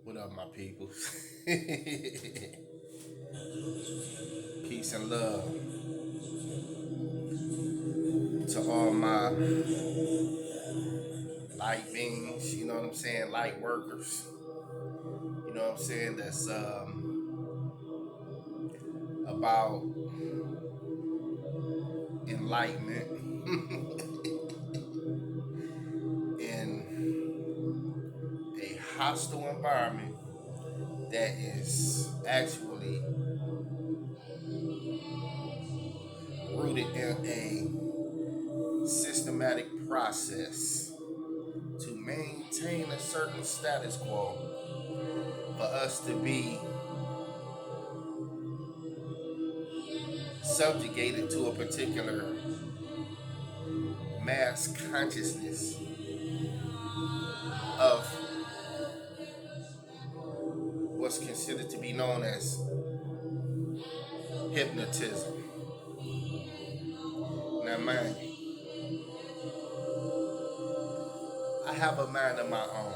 What up, my people? Peace and love to all my light beings, you know what I'm saying? Light workers, you know what I'm saying? That's about enlightenment in a hostile environment that is actually rooted in a systematic process to maintain a certain status quo for us to be subjugated to a particular mass consciousness of what's considered to be known as hypnotism. Now, mind you, I have a mind of my own.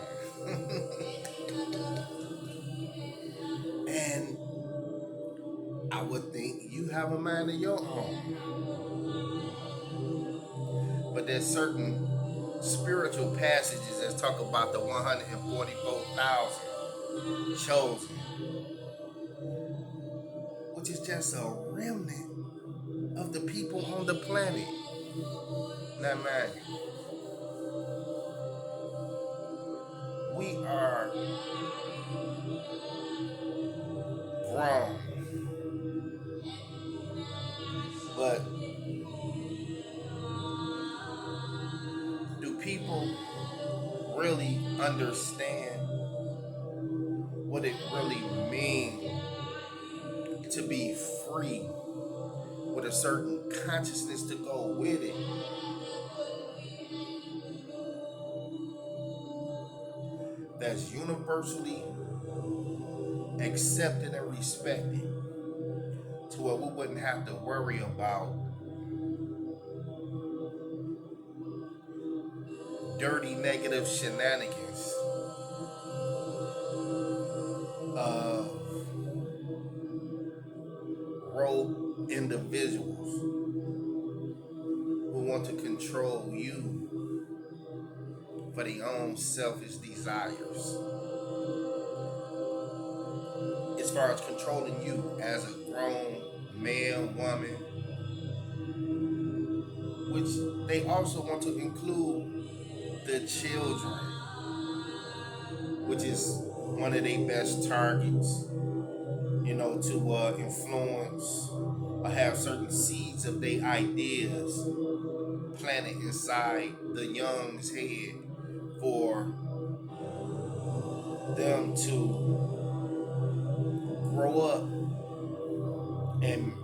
And I would think you have a mind of your own. But there's certain spiritual passages that talk about the 144,000 chosen, which is just a remnant of the people on the planet. Now, mind you, we are grown, but do people really understand what it really means to be free with a certain consciousness to go with it that's universally accepted and respected to where we wouldn't have to worry about dirty negative shenanigans of rogue individuals who want to control you for their own selfish desires. As far as controlling you as a grown man, woman, which they also want to include the children, which is one of their best targets, to influence or have certain seeds of their ideas planted inside the young's head for them to grow up and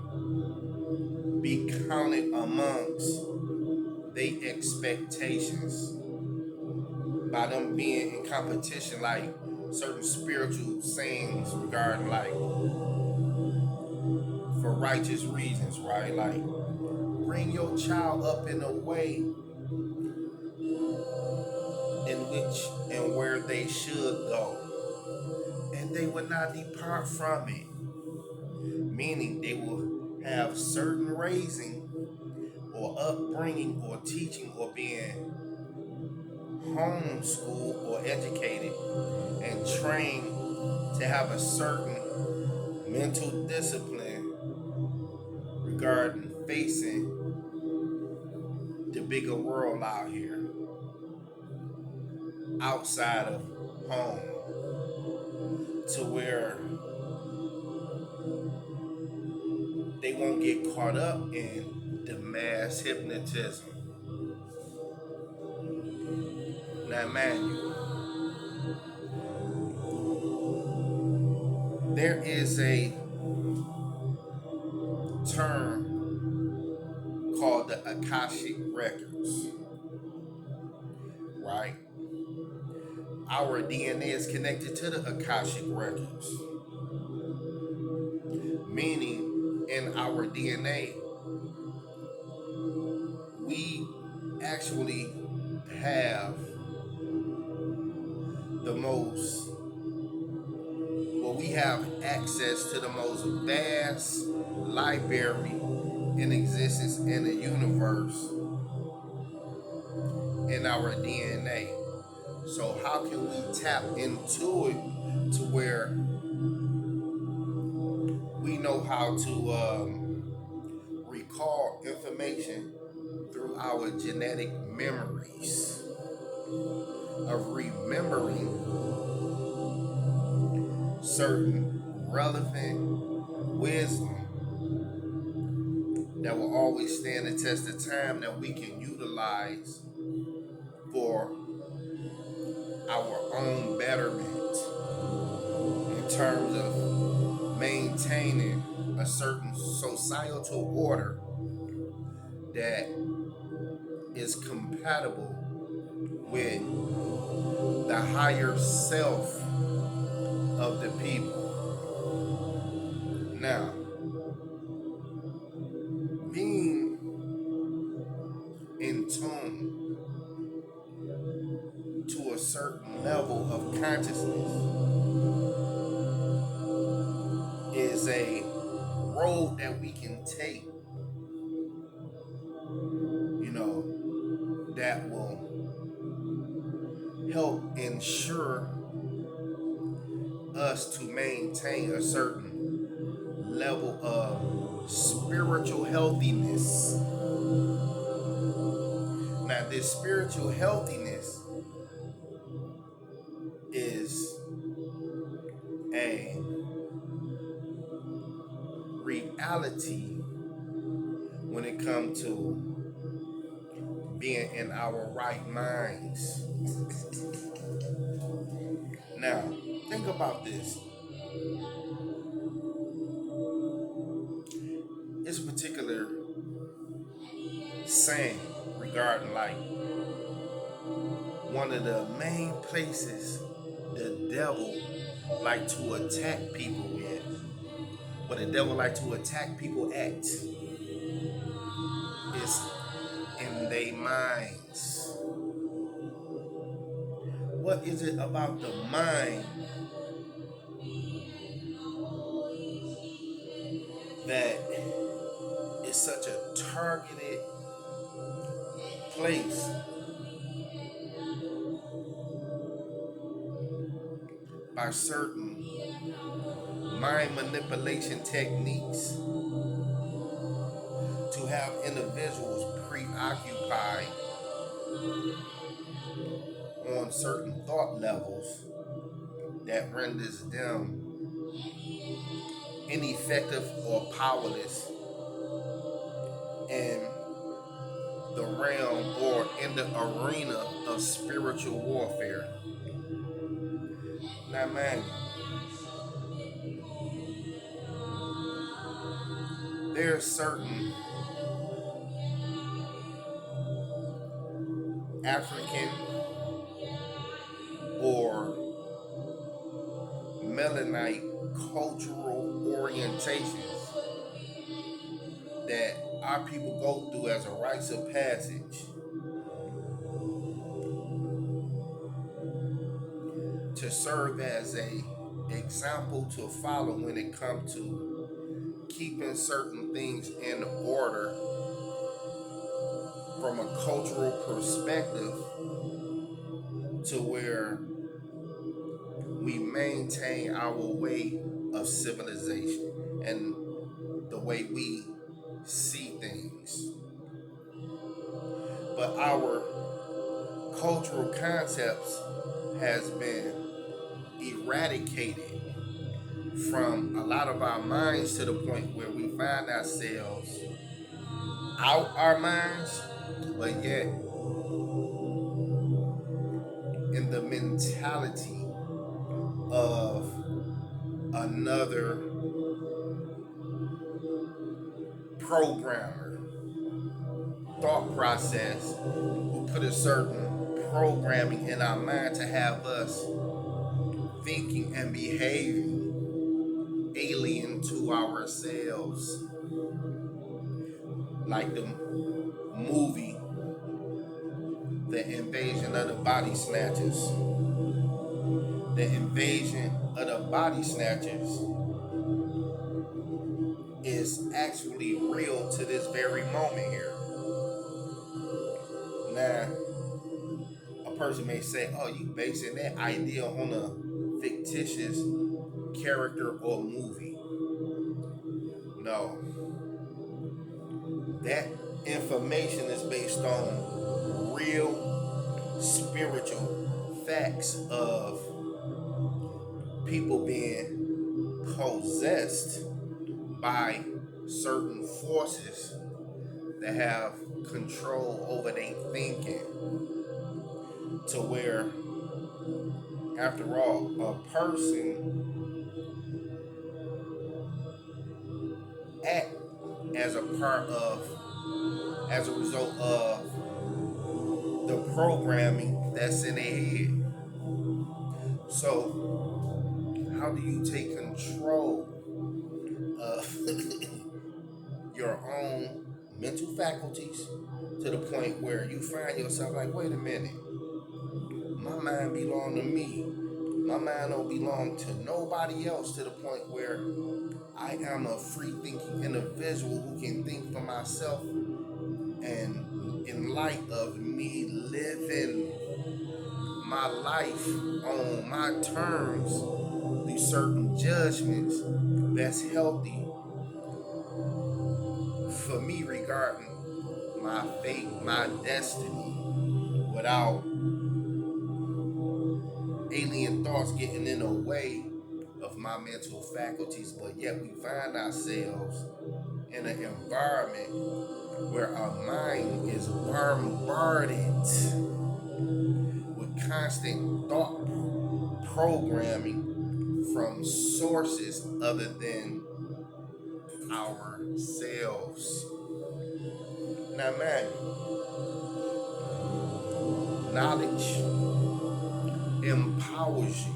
be counted amongst their expectations by them being in competition, like certain spiritual sayings regarding, like, for righteous reasons, right? Like, bring your child up in a way in which and where they should go, and they will not depart from it. Meaning, they will have certain raising or upbringing or teaching or being homeschooled or educated and trained to have a certain mental discipline regarding facing the bigger world out here outside of home, to where they won't get caught up in the mass hypnotism. Now, mind you, there is a term called the Akashic Records, right? Our DNA is connected to the Akashic Records, meaning in our DNA, we actually have the most we have access to the most vast library in existence in the universe in our DNA. So how can we tap into it to where we know how to recall information through our genetic memories of remembering certain relevant wisdom that will always stand the test of time that we can utilize for our own betterment in terms of maintaining a certain societal order that is compatible with the higher self of the people. Now, being in tune to a certain level of consciousness is a road that we can take, that will help ensure us to maintain a certain level of spiritual healthiness. Now, this spiritual healthiness is a reality when it comes to being in our right minds. Now, think about this. This particular saying regarding like one of the main places the devil like to attack people with, what the devil like to attack people at, is in their minds. What is it about the mind that is such a targeted place by certain mind manipulation techniques to have individuals preoccupied on certain thought levels that renders them ineffective or powerless in the realm or in the arena of spiritual warfare? Now, man, there are certain African or Melanite cultural orientations that our people go through as a rites of passage to serve as a example to follow when it comes to keeping certain things in order from a cultural perspective, to where we maintain our way of civilization and the way we see things. But our cultural concepts has been eradicated from a lot of our minds to the point where we find ourselves out our minds, but yet in the mentality of another programmer thought process who put a certain programming in our mind to have us thinking and behaving alien to ourselves, like the movie The Invasion of the Body Snatchers, the invasion of the body snatchers is actually real to this very moment here. Now, a person may say, "Oh, you basing that idea on a fictitious character or movie." No, that information is based on real spiritual facts of people being possessed by certain forces that have control over their thinking, to where, after all, a person act as a part of, as a result of the programming that's in their head. So how do you take control of your own mental faculties to the point where you find yourself like, wait a minute, my mind belong to me. My mind don't belong to nobody else, to the point where I am a free thinking individual who can think for myself. And in light of me living my life on my terms through certain judgments that's healthy for me regarding my fate, my destiny, without alien thoughts getting in the way of my mental faculties. But yet we find ourselves in an environment where our mind is bombarded with constant thought programming from sources other than ourselves. Now, man, knowledge empowers you,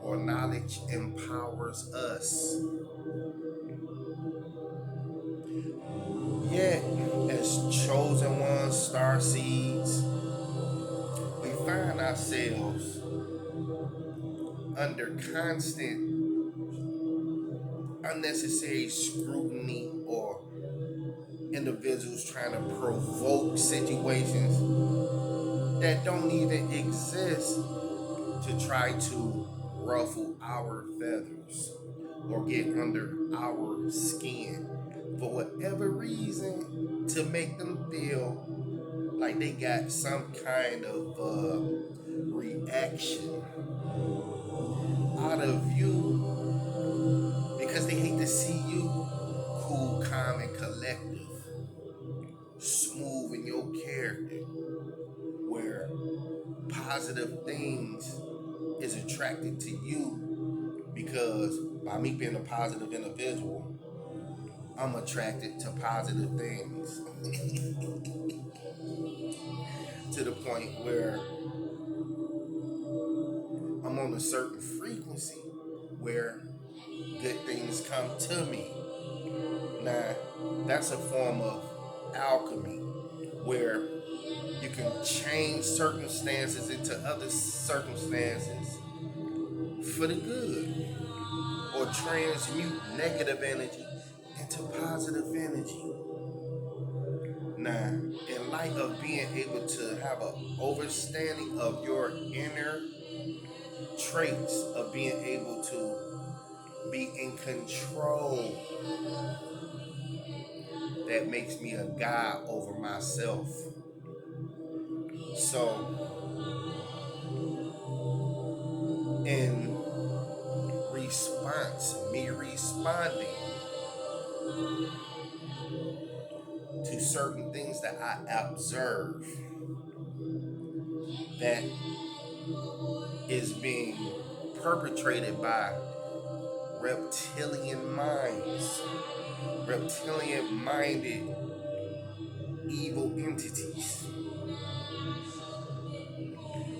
or knowledge empowers us. Yet, as chosen ones, star seeds, we find ourselves under constant unnecessary scrutiny, or individuals trying to provoke situations that don't even exist to try to ruffle our feathers or get under our skin for whatever reason, to make them feel like they got some kind of reaction out of you, because they hate to see you cool, calm, and collective, smooth in your character, where positive things is attracted to you, because by me being a positive individual, I'm attracted to positive things. To the point where I'm on a certain frequency where good things come to me. Now, that's a form of alchemy, where you can change circumstances into other circumstances for the good, or transmute negative energy into positive energy. Now, in light of being able to have an overstanding of your inner traits, of being able to be in control, that makes me a god over myself. So, in response, me responding to certain things that I observe that is being perpetrated by reptilian minds, reptilian minded evil entities,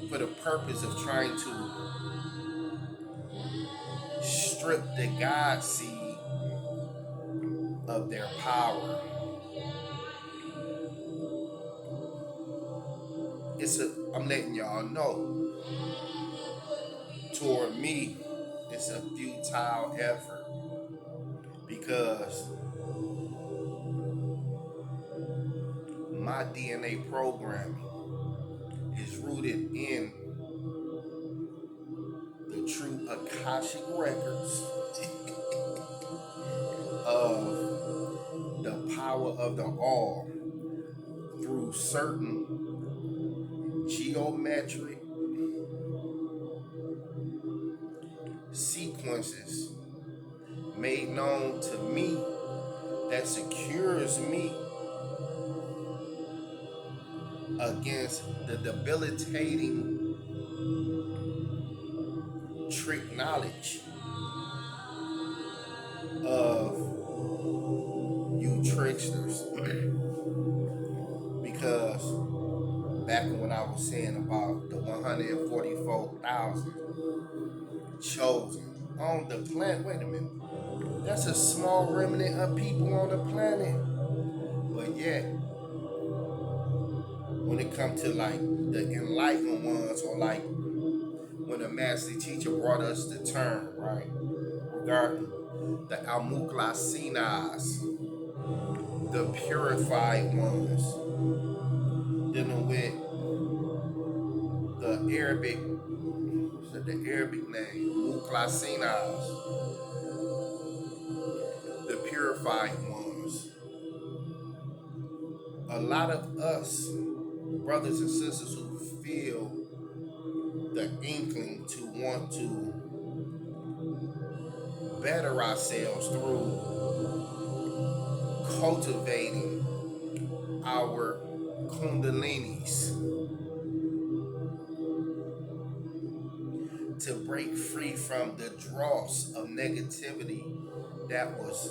for the purpose of trying to strip the God seed of their power. I'm letting y'all know, toward me, it's a futile effort because my DNA programming is rooted in the true Akashic records of the power of the all through certain geometric sequences made known to me that secures me against the debilitating trick knowledge of you tricksters. Because back when I was saying about the 144,000 chosen on the planet, wait a minute, that's a small remnant of people on the planet. But yet, when it comes to like the enlightened ones, or like when the master teacher brought us the term, right, regarding the Almuklasinas, the purified ones, dealing with the Arabic, the Arabic name, Muklasinas, the purified ones. A lot of us, brothers and sisters, who feel the inkling to want to better ourselves through cultivating our kundalinis, to break free from the dross of negativity that was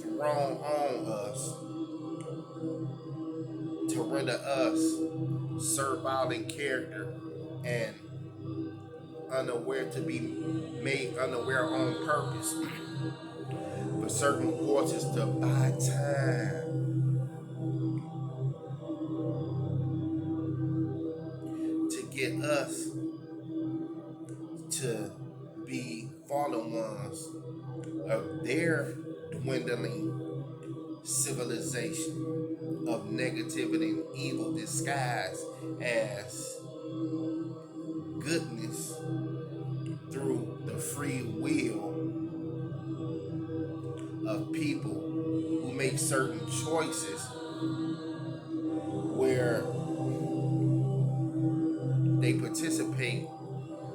thrown on us, to render us servile in character and unaware, to be made unaware on purpose for certain forces to buy time, to get us to be fallen ones of their dwindling civilization of negativity and evil disguised as goodness through the free will of people who make certain choices where they participate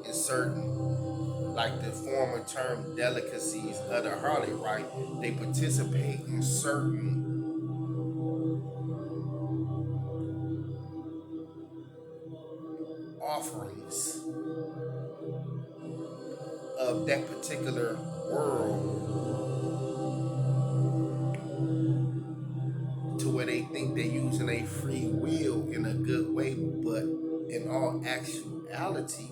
in certain, like the former term, delicacies of the harlot, right? They participate in certain offerings of that particular world, to where they think they're using a free will in a good way, but in all actuality,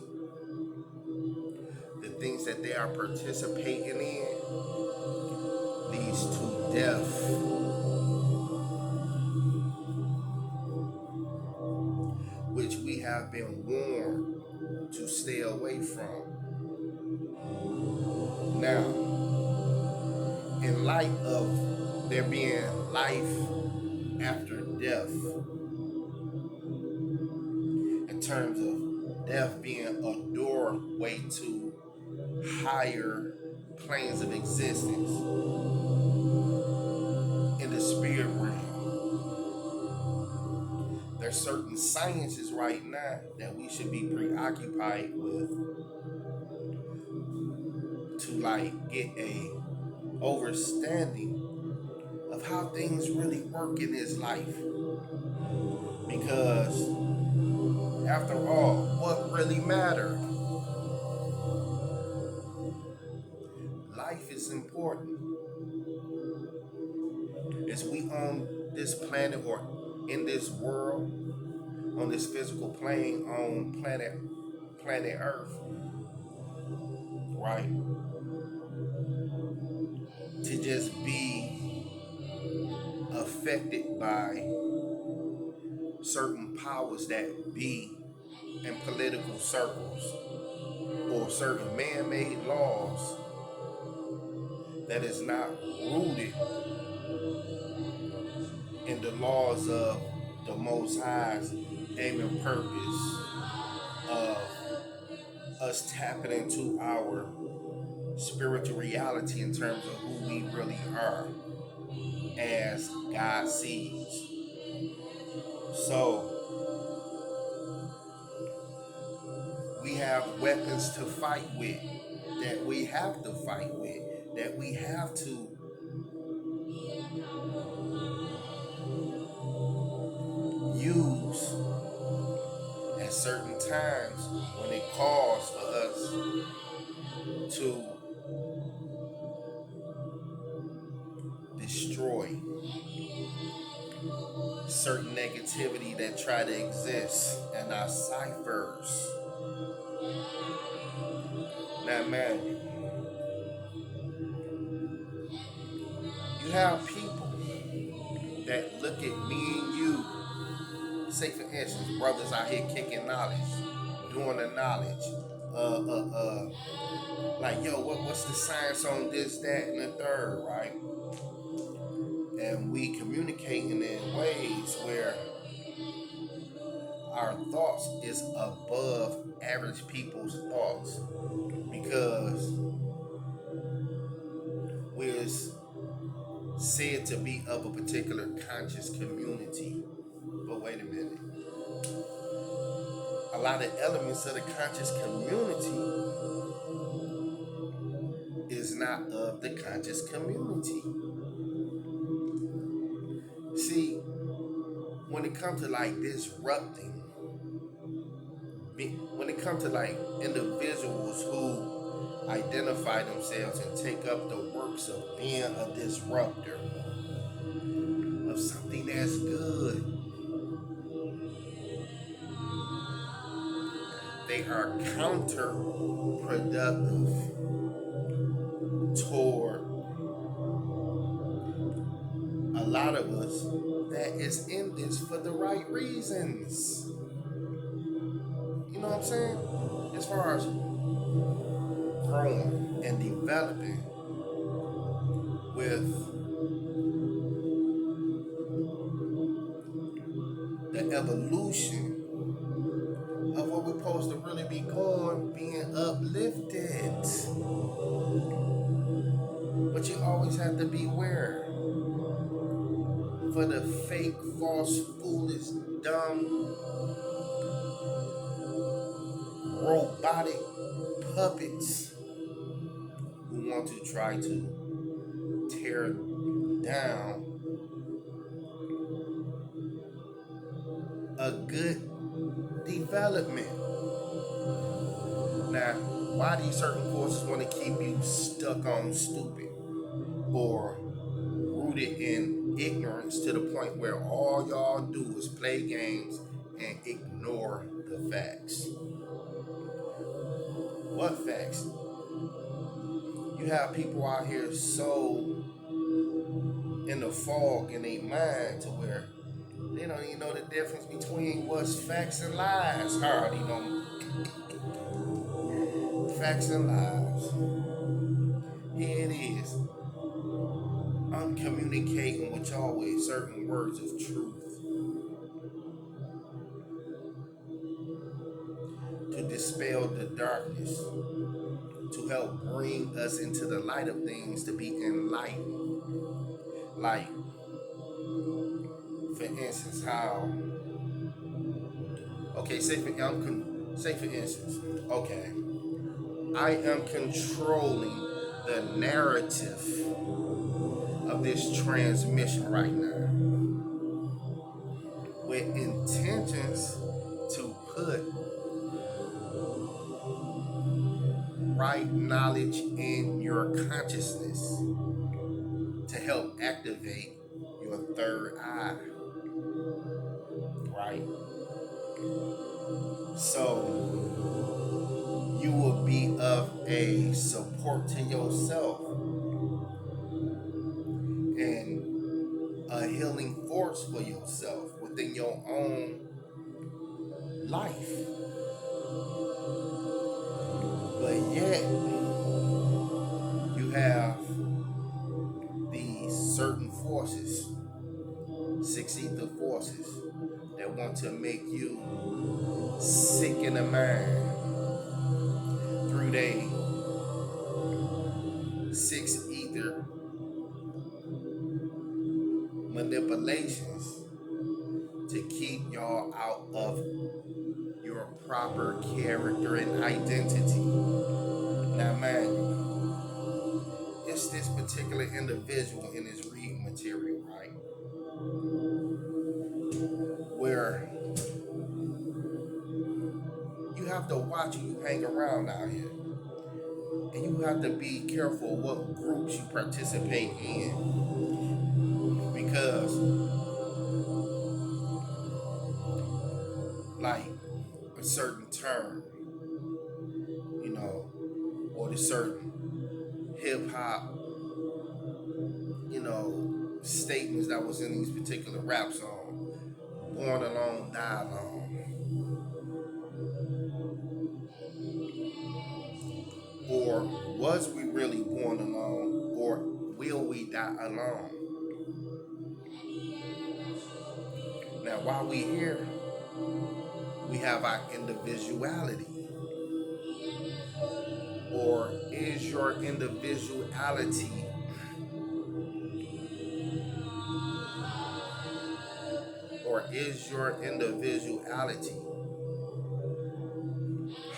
the things that they are participating in leads to death, which we have been warned to stay away from. Now, in light of there being life after death, in terms of death being a doorway to higher planes of existence in the spirit realm, there's certain sciences right now that we should be preoccupied with, to like get a overstanding of how things really work in this life. Because after all, what really matters? Life is important. As we on this planet, or in this world, on this physical plane, on planet Earth, right? To just be affected by certain powers that be in political circles, or certain man-made laws that is not rooted in the laws of the Most High's aim and purpose of us tapping into our spiritual reality in terms of who we really are as God sees. So we have weapons to fight with, that we have to fight with, that we have to use at certain times when it calls for us to destroy certain negativity that try to exist in our ciphers. Now, man, you have people that look at me and you, say for instance, brothers out here kicking knowledge, doing the knowledge, like, yo, what's the science on this, that, and the third, right? And we communicating in ways where our thoughts is above average people's thoughts, because we're said to be of a particular conscious community. But wait a minute. A lot of elements of the conscious community is not of the conscious community. See, when it comes to like disrupting, when it comes to like individuals who identify themselves and take up the works of being a disruptor of something that's good, they are counterproductive toward a lot of us that is in this for the right reasons. You know what I'm saying? As far as growing and developing with the evolution of what we're supposed to really be going, being uplifted. But you always have to beware for the fake, false, foolish, dumb, robotic puppets who want to try to tear down a good development. Now, why do certain forces want to keep you stuck on stupid or rooted in ignorance to the point where all y'all do is play games and ignore the facts? What facts? You have people out here so in the fog in their mind to where they don't even know the difference between what's facts and lies. Hardly know facts and lies. Here it is. I'm communicating with y'all with certain words of truth to dispel the darkness, to help bring us into the light of things, to be enlightened. Like, for instance, how, okay, say for instance, okay, I am controlling the narrative of this transmission right now with intentions to put right knowledge in your consciousness to help activate your third eye, right? So you will be of a support to yourself and a healing force for yourself within your own life. But forces, six ether forces that want to make you sick in the mind through they six ether manipulations to keep y'all out of your proper character and identity. Now, man, it's this particular individual in his reading material, right? Where you have to watch who you hang around out here. And you have to be careful what groups you participate in. Because, like, a certain term, you know, or the certain hip hop, you know, statements that was in these particular rap songs. Born alone, die alone. Or was we really born alone? Or will we die alone? Now, while we here, we have our individuality. Or is your individuality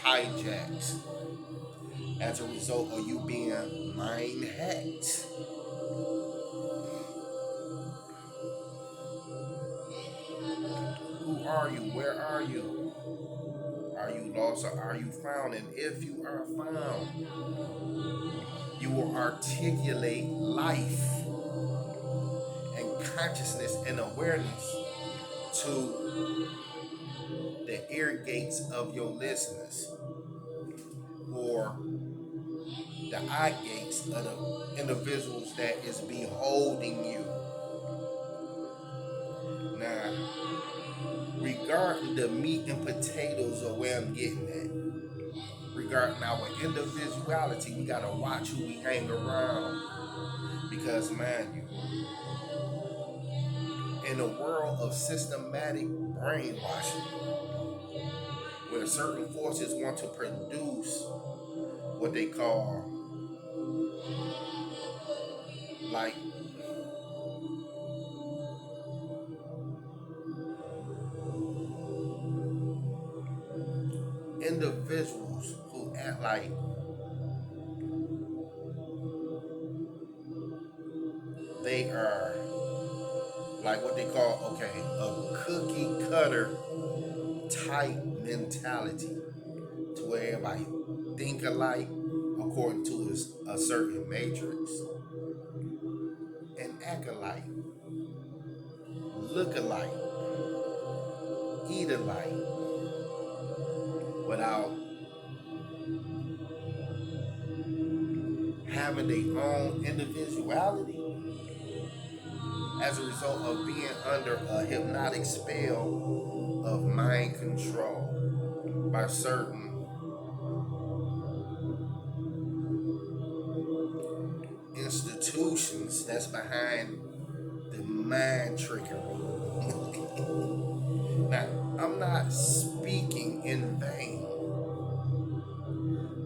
hijacked as a result of you being mind hacked? Who are you? Where are you? Are you lost or are you found? And if you are found, you will articulate life and consciousness and awareness to the ear gates of your listeners, or the eye gates of the individuals that is beholding you. Now, regarding the meat and potatoes of where I'm getting at, regarding our individuality, we gotta watch who we hang around. Because, man, in a world of systematic brainwashing, where certain forces want to produce what they call, like, individuals who act like they are, like, what they call, okay, a cookie cutter type mentality, to where everybody think alike according to a certain matrix, and act alike, look alike, eat alike, without having their own individuality, as a result of being under a hypnotic spell of mind control by certain institutions that's behind the mind trickery. Now, I'm not speaking in vain.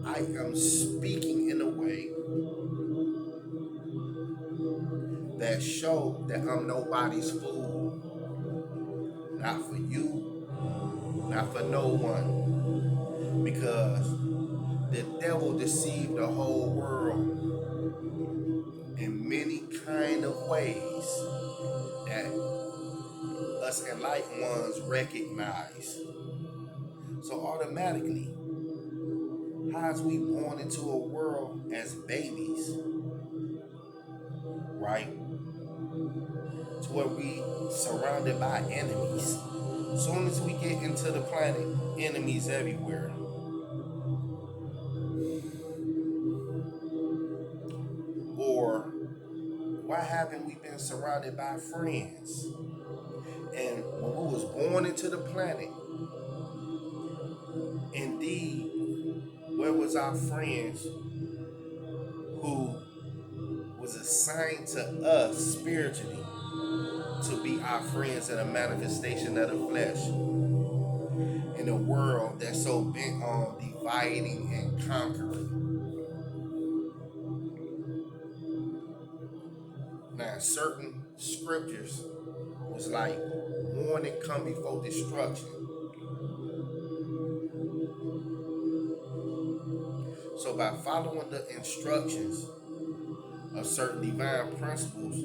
I am speaking in a way that show that I'm nobody's fool. Not for you, not for no one. Because the devil deceived the whole world in many kind of ways that us enlightened ones recognize. So automatically, how's we born into a world as babies, right? To where we surrounded by enemies. Soon as we get into the planet, enemies everywhere. Or why haven't we been surrounded by friends? And when we was born into the planet, indeed, where was our friends who was assigned to us spiritually to be our friends in a manifestation of the flesh in a world that's so bent on dividing and conquering. Now, certain scriptures was like warning come before destruction. So by following the instructions of certain divine principles,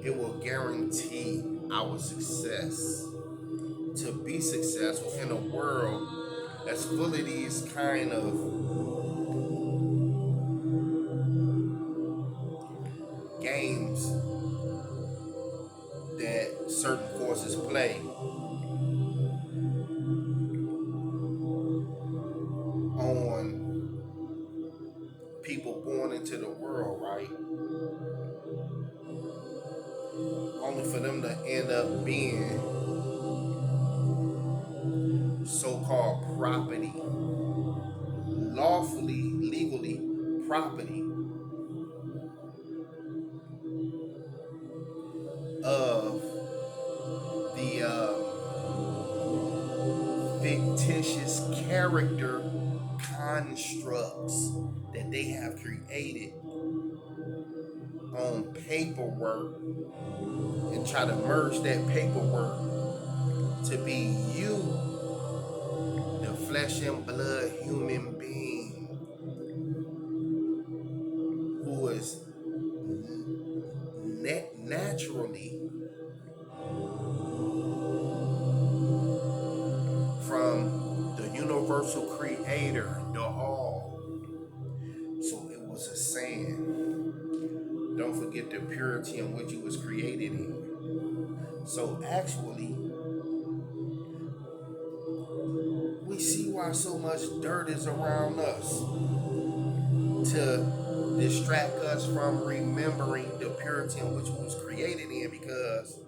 it will guarantee our success. To be successful in a world that's full of these kind of games that certain forces play on people born into the world, right? Only for them to end up being so-called property, lawfully, legally property of the fictitious character constructs that they have created on paperwork and try to merge that paperwork to be you, the flesh and blood human being who is naturally from the universal creator, the all. So it was a saying, don't forget the purity in which it was created in. So actually, we see why so much dirt is around us to distract us from remembering the purity in which it was created in, because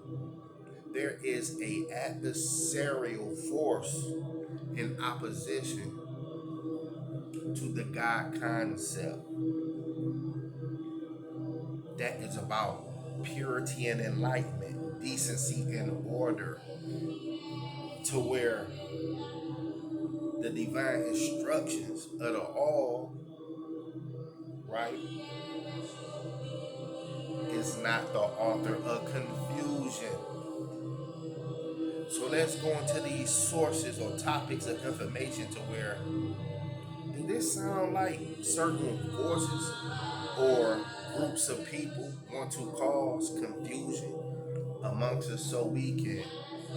there is a adversarial force in opposition to the God concept that is about purity and enlightenment, decency and order, to where the divine instructions of the all, right, is not the author of confusion. So let's go into these sources or topics of information to where, do this sound like certain forces or groups of people want to cause confusion amongst us so we can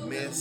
miss